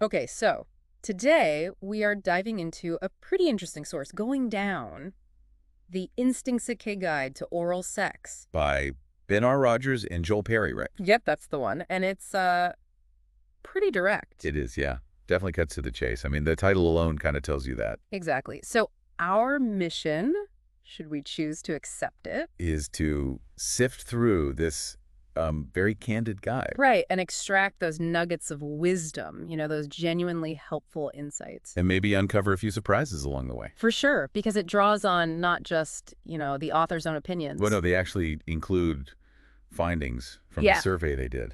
Okay, so today we are diving into a pretty interesting source, going down the Instincts Guide to Oral Sex. By Ben R. Rogers and Joel Perry, right? Yep, that's the one. And it's pretty direct. It is, yeah. Definitely cuts to the chase. I mean, the title alone kind of tells you that, Exactly. So our mission, should we choose to accept it, is to sift through this very candid guide. right, and extract those nuggets of wisdom, those genuinely helpful insights. And maybe uncover a few surprises along the way. For sure, because it draws on not just, the author's own opinions. Well, no, they actually include findings from the Yeah. survey they did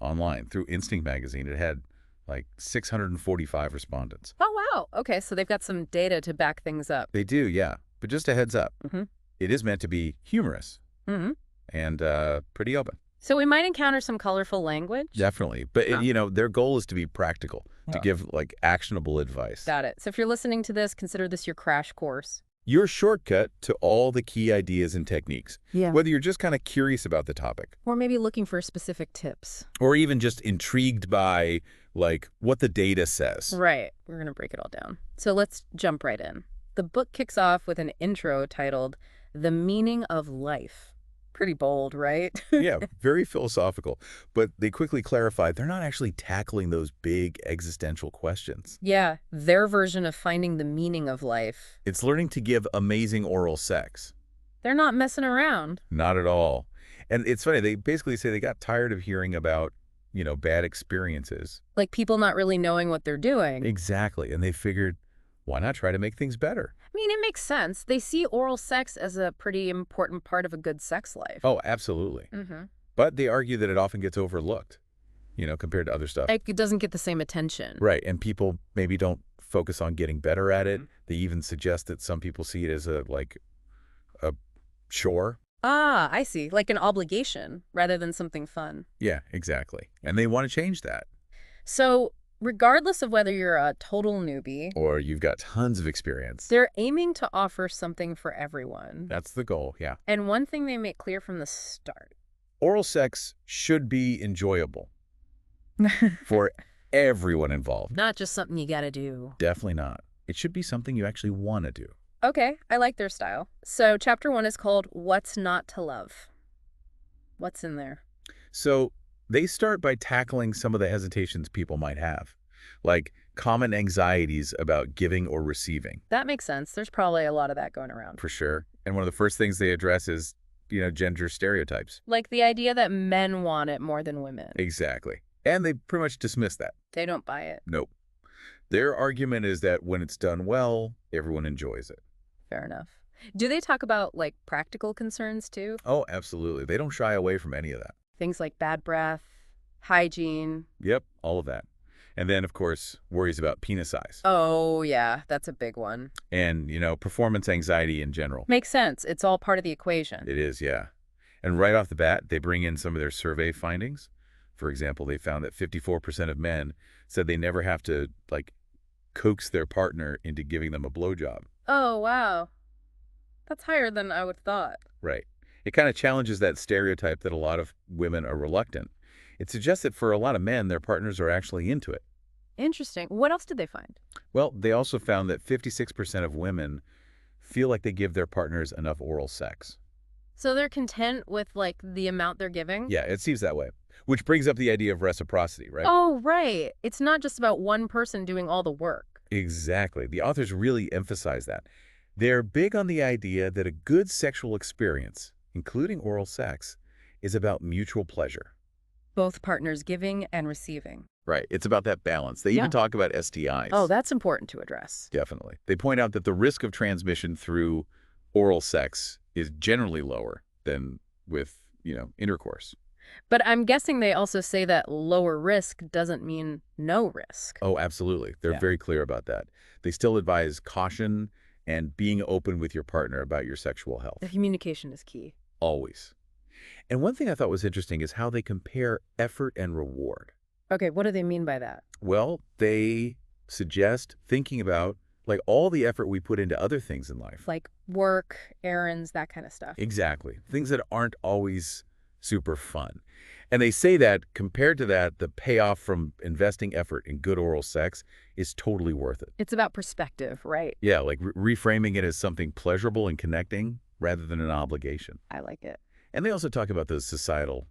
online through Instinct magazine. It had like 645 respondents. Oh, wow. Okay, so they've got some data to back things up. They do, yeah. But just a heads up, Mm-hmm. it is meant to be humorous Mm-hmm. and pretty open. So we might encounter some colorful language. Definitely. But, their goal is to be practical, to Yeah. give like actionable advice. Got it. So if you're listening to this, consider this your crash course. Your shortcut to all the key ideas and techniques, Yeah. whether you're just kind of curious about the topic Or maybe looking for specific tips. or even just intrigued by like what the data says. Right. We're going to break it all down. So let's jump right in. The book kicks off with an intro titled The Meaning of Life. Pretty bold, right? Yeah, very philosophical. But they quickly clarify they're not actually tackling those big existential questions. Yeah, their version of finding the meaning of life. It's learning to give amazing oral sex. They're not messing around. Not at all. And it's funny, they basically say they got tired of hearing about, bad experiences. Like people not really knowing what they're doing. Exactly. And they figured, why not try to make things better? I mean, it makes sense. They see oral sex as a pretty important part of a good sex life. Oh, absolutely. Mm-hmm. But they argue that it often gets overlooked, compared to other stuff. Like, it doesn't get the same attention. Right. And people maybe don't focus on getting better at it. They even suggest that some people see it as a chore. Ah, I see. Like an obligation rather than something fun. Yeah, exactly. And they want to change that. So, regardless of whether you're a total newbie, Or you've got tons of experience. they're aiming to offer something for everyone. That's the goal, yeah. And one thing they make clear from the start. Oral sex should be enjoyable for everyone involved. Not just something you gotta do. Definitely not. It should be something you actually want to do. Okay, I like their style. So, chapter 1 is called What's Not to Love. What's in there? So they start by tackling some of the hesitations people might have, like common anxieties about giving or receiving, That makes sense. There's probably a lot of that going around. for sure. And one of the first things they address is, gender stereotypes. Like the idea that men want it more than women. Exactly. And they pretty much dismiss that. They don't buy it. Nope. Their argument is that when it's done well, everyone enjoys it. Fair enough. Do they talk about, like, practical concerns, too? Oh, absolutely. They don't shy away from any of that. Things like bad breath, hygiene. Yep, all of that. And then, of course, worries about penis size Oh, yeah, that's a big one. and, performance anxiety in general. Makes sense. It's all part of the equation. It is, yeah. And right off the bat, they bring in some of their survey findings. For example, they found that 54% of men said they never have to, coax their partner into giving them a blowjob. Oh, wow. That's higher than I would have thought. Right. It kind of challenges that stereotype that a lot of women are reluctant. It suggests that for a lot of men, their partners are actually into it. Interesting. What else did they find? Well, they also found that 56% of women feel like they give their partners enough oral sex. So they're content with, like, the amount they're giving? Yeah, it seems that way. Which brings up the idea of reciprocity, right? Oh, right. It's not just about one person doing all the work. Exactly. The authors really emphasize that. They're big on the idea that a good sexual experience, including oral sex, is about mutual pleasure. Both partners giving and receiving. Right. It's about that balance. They Yeah. even talk about STIs. Oh, that's important to address. Definitely. They point out that the risk of transmission through oral sex is generally lower than with, intercourse. But I'm guessing they also say that lower risk doesn't mean no risk. Oh, absolutely. They're Yeah. very clear about that. They still advise caution and being open with your partner about your sexual The health. communication is key. Always. And one thing I thought was interesting is how they compare effort and reward. Okay, what do they mean by that? Well, they suggest thinking about all the effort we put into other things in life. Like work, errands, that kind of stuff. Exactly. Things that aren't always super fun. And they say that, compared to that, the payoff from investing effort in good oral sex is totally worth it. It's about perspective, right? Yeah, like reframing it as something pleasurable and connecting rather than an obligation. I like it. And they also talk about those societal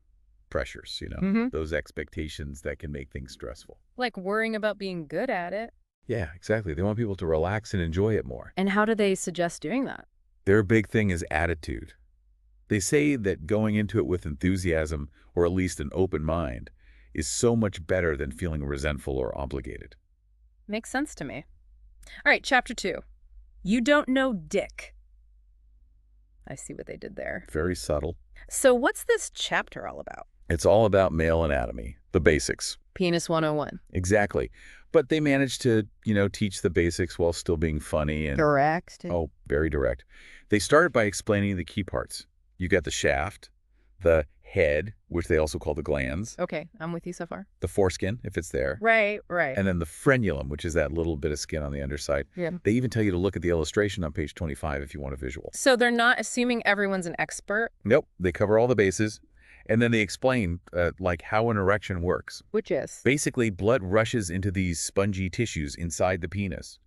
pressures, Mm-hmm. those expectations that can make things stressful. Like worrying about being good at it. Yeah, exactly. They want people to relax and enjoy it more. And how do they suggest doing that? Their big thing is attitude. They say that going into it with enthusiasm, or at least an open mind, is so much better than feeling resentful or obligated. Makes sense to me. All right, chapter 2. You don't know dick. I see what they did there. Very subtle. So what's this chapter all about? It's all about male anatomy, the basics. Penis 101. Exactly. But they managed to, teach the basics while still being funny and, Direct. oh, very direct. They started by explaining the key parts. You got the shaft, the head, which they also call the glands, Okay, I'm with you so far. the foreskin, if it's there, Right. and then the frenulum, which is that little bit of skin on the underside. Yeah. They even tell you to look at the illustration on page 25 if you want a visual. So they're not assuming everyone's an expert? Nope, they cover all the bases, and then they explain, like, how an erection works. Which is? Basically, blood rushes into these spongy tissues inside the penis,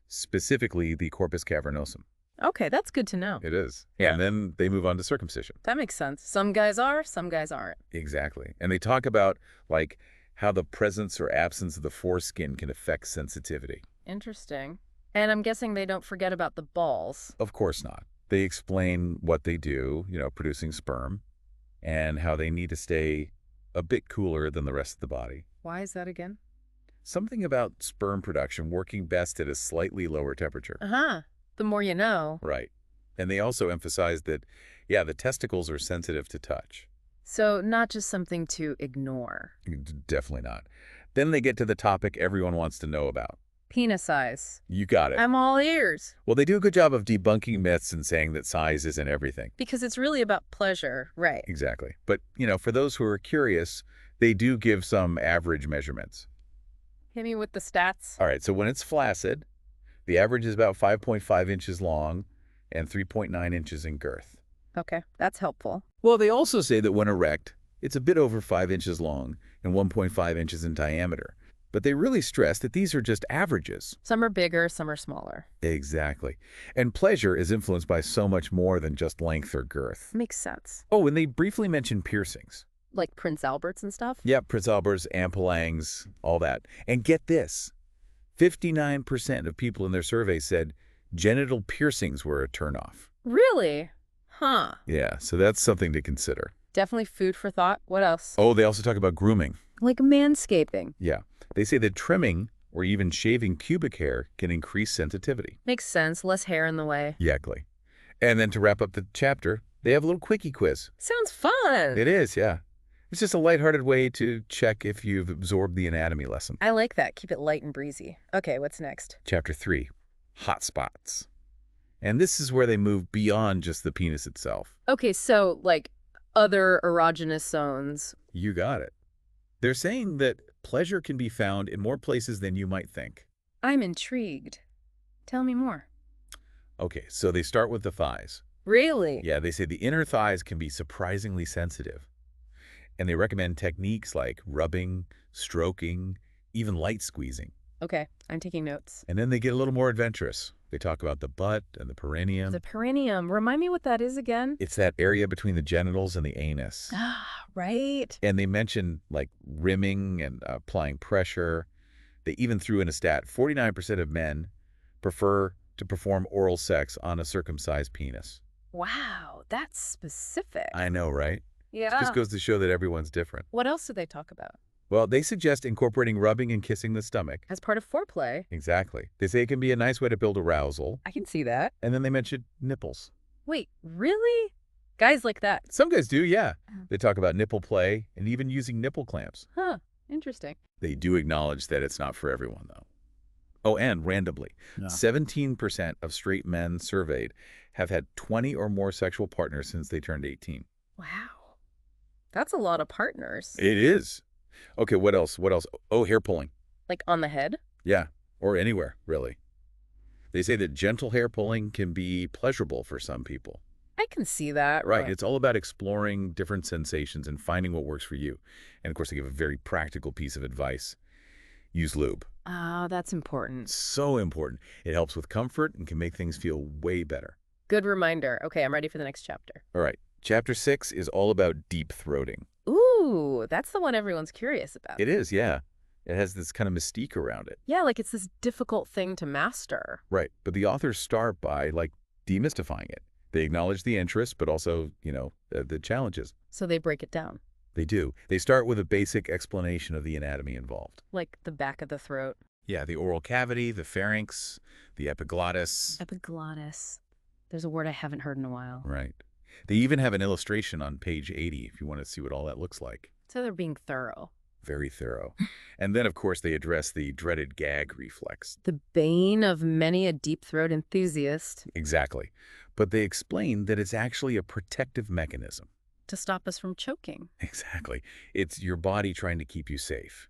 specifically the corpus cavernosum. Okay, that's good to know. It is. Yeah. And then they move on to circumcision. That makes sense. Some guys are, some guys aren't. Exactly. And they talk about, like, how the presence or absence of the foreskin can affect sensitivity. Interesting. And I'm guessing they don't forget about the balls. Of course not. They explain what they do, producing sperm, and how they need to stay a bit cooler than the rest of the body. Why is that again? Something about sperm production working best at a slightly lower temperature. Uh-huh. The more you know. Right. And they also emphasize that, yeah, the testicles are sensitive to touch. So not just something to ignore. Definitely not. Then they get to the topic everyone wants to know about. Penis size. You got it. I'm all ears. Well, they do a good job of debunking myths and saying that size isn't everything. Because it's really about pleasure, right? Exactly. But, for those who are curious, they do give some average measurements. Hit me with the stats. All right, so when it's flaccid, the average is about 5.5 inches long and 3.9 inches in girth. Okay, that's helpful. Well, they also say that when erect, it's a bit over 5 inches long and 1.5 inches in diameter. But they really stress that these are just averages. Some are bigger, some are smaller. Exactly. And pleasure is influenced by so much more than just length or girth. Makes sense. Oh, and they briefly mention piercings. Like Prince Albert's and stuff? Yeah, Prince Albert's, Ampelangs, all that. And get this, 59% of people in their survey said genital piercings were a turnoff. Really? Huh. Yeah, so that's something to consider. Definitely food for thought. What else? Oh, they also talk about grooming. Like manscaping. Yeah. They say that trimming or even shaving pubic hair can increase sensitivity. Makes sense. Less hair in the way. Exactly. And then to wrap up the chapter, they have a little quickie quiz. Sounds fun. It is, yeah. It's just a lighthearted way to check if you've absorbed the anatomy lesson. I like that. Keep it light and breezy. Okay, what's next? Chapter 3, hot spots. And this is where they move beyond just the penis itself. Okay, so like other erogenous zones. You got it. They're saying that pleasure can be found in more places than you might think. I'm intrigued. Tell me more. Okay, so they start with the thighs. Really? Yeah, they say the inner thighs can be surprisingly sensitive. And they recommend techniques like rubbing, stroking, even light squeezing. Okay, I'm taking notes. And then they get a little more adventurous. They talk about the butt and the perineum. The perineum. Remind me what that is again? It's that area between the genitals and the anus. Ah, right. And they mention like rimming and applying pressure. They even threw in a stat, 49% of men prefer to perform oral sex on a circumcised penis. Wow, that's specific. I know, right? Yeah. It just goes to show that everyone's different. What else do they talk about? Well, they suggest incorporating rubbing and kissing the stomach. As part of foreplay. Exactly. They say it can be a nice way to build arousal. I can see that. And then they mention nipples. Wait, really? Guys like that? Some guys do, yeah. They talk about nipple play and even using nipple clamps. Huh, interesting. They do acknowledge that it's not for everyone, though. Oh, and randomly, 17% of straight men surveyed have had 20 or more sexual partners since they turned 18. Wow. That's a lot of partners. It is. Okay, what else? What else? Oh, hair pulling. Like on the head? Yeah, or anywhere, really. They say that gentle hair pulling can be pleasurable for some people. I can see that. Right. It's all about exploring different sensations and finding what works for you. And of course, they give a very practical piece of advice. Use lube. Oh, that's important. So important. It helps with comfort and can make things feel way better. Good reminder. Okay, I'm ready for the next chapter. All right. Chapter 6 is all about deep throating. Ooh, that's the one everyone's curious about. It is, yeah. It has this kind of mystique around it. Yeah, like it's this difficult thing to master. Right. But the authors start by, demystifying it. They acknowledge the interest, but also, the challenges. So they break it down. They do. They start with a basic explanation of the anatomy involved. Like the back of the throat. Yeah, the oral cavity, the pharynx, the epiglottis. Epiglottis. There's a word I haven't heard in a while. Right. They even have an illustration on page 80 if you want to see what all that looks like. So they're being thorough. Very thorough. And then, of course, they address the dreaded gag reflex. The bane of many a deep throat enthusiast. Exactly. But they explain that it's actually a protective mechanism. To stop us from choking. Exactly. It's your body trying to keep you safe.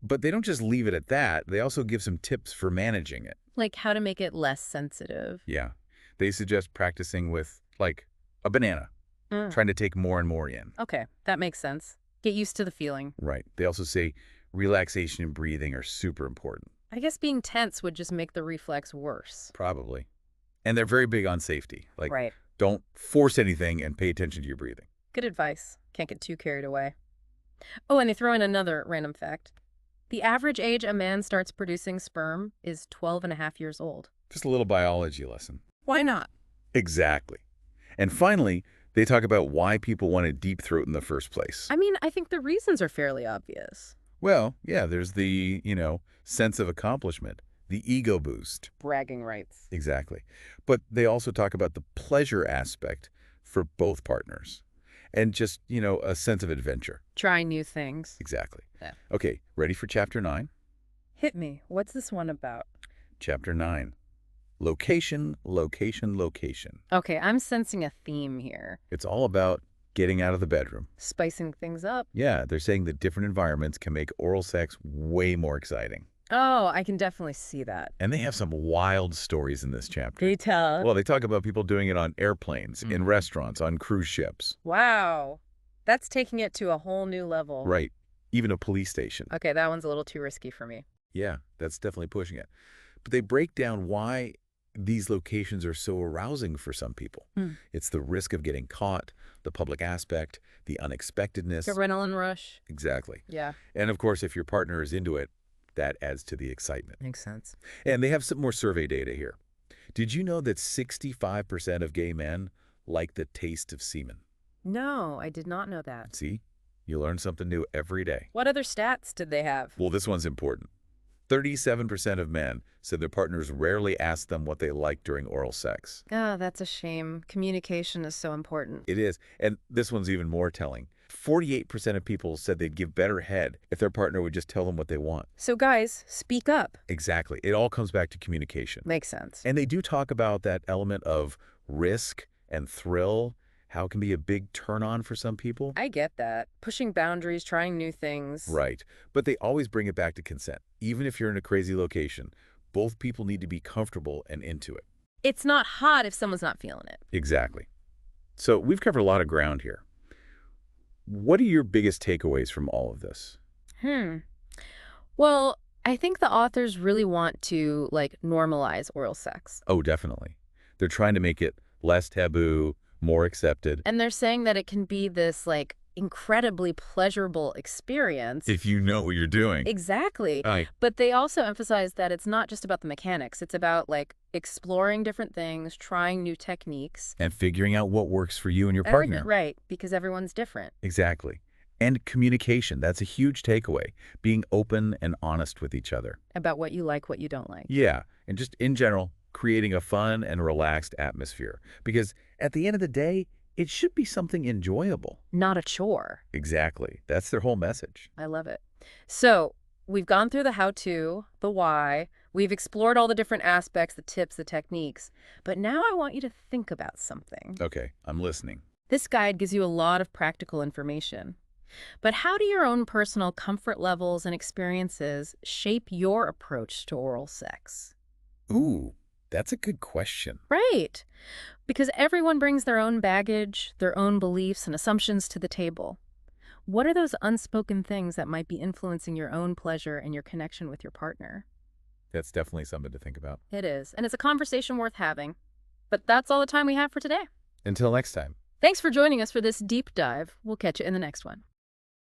But they don't just leave it at that. They also give some tips for managing it. Like how to make it less sensitive. Yeah. They suggest practicing with, a banana, trying to take more and more in. Okay, that makes sense. Get used to the feeling. Right. They also say relaxation and breathing are super important. I guess being tense would just make the reflex worse. Probably. And they're very big on safety. Right. Don't force anything and pay attention to your breathing. Good advice. Can't get too carried away. Oh, and they throw in another random fact. The average age a man starts producing sperm is 12 and a half years old. Just a little biology lesson. Why not? Exactly. And finally, they talk about why people want a deep throat in the first place. I mean, I think the reasons are fairly obvious. Well, yeah, there's the, sense of accomplishment, the ego boost. Bragging rights. Exactly. But they also talk about the pleasure aspect for both partners and just, a sense of adventure. Try new things. Exactly. Yeah. Okay, ready for Chapter 9? Hit me. What's this one about? Chapter 9. Location, location, location. Okay, I'm sensing a theme here. It's all about getting out of the bedroom. Spicing things up. Yeah, they're saying that different environments can make oral sex way more exciting. Oh, I can definitely see that. And they have some wild stories in this chapter. They tell. Well, they talk about people doing it on airplanes, in restaurants, on cruise ships. Wow. That's taking it to a whole new level. Right. Even a police station. Okay, that one's a little too risky for me. Yeah, that's definitely pushing it. But they break down why these locations are so arousing for some people. It's the risk of getting caught, the public aspect, the unexpectedness. Adrenaline rush. Exactly. Yeah. And of course, if your partner is into it, that adds to the excitement. Makes sense. And they have some more survey data here. Did you know that 65% of gay men like the taste of semen? No, I did not know that. See? You learn something new every day. What other stats did they have? Well, this one's important. 37% of men said their partners rarely ask them what they like during oral sex. Oh, that's a shame. Communication is so important. It is. And this one's even more telling. 48% of people said they'd give better head if their partner would just tell them what they want. So guys, speak up. Exactly. It all comes back to communication. Makes sense. And they do talk about that element of risk and thrill, how it can be a big turn-on for some people. I get that. Pushing boundaries, trying new things. Right. But they always bring it back to consent. Even if you're in a crazy location, both people need to be comfortable and into it. It's not hot if someone's not feeling it. Exactly. So we've covered a lot of ground here. What are your biggest takeaways from all of this? Well, I think the authors really want to, normalize oral sex. Oh, definitely. They're trying to make it less taboo, more accepted. And they're saying that it can be this, incredibly pleasurable experience. If you know what you're doing. Exactly. Right. But they also emphasize that it's not just about the mechanics. It's about, exploring different things, trying new techniques. And figuring out what works for you and your partner. Right, because everyone's different. Exactly. And communication. That's a huge takeaway. Being open and honest with each other. About what you like, what you don't like. Yeah. And just in general, creating a fun and relaxed atmosphere. Because at the end of the day, it should be something enjoyable. Not a chore. Exactly. That's their whole message. I love it. So we've gone through the how-to, the why. We've explored all the different aspects, the tips, the techniques. But now I want you to think about something. Okay, I'm listening. This guide gives you a lot of practical information. But how do your own personal comfort levels and experiences shape your approach to oral sex? Ooh, that's a good question. Right. Because everyone brings their own baggage, their own beliefs and assumptions to the table. What are those unspoken things that might be influencing your own pleasure and your connection with your partner? That's definitely something to think about. It is, and it's a conversation worth having. But that's all the time we have for today. Until next time. Thanks for joining us for this deep dive. We'll catch you in the next one.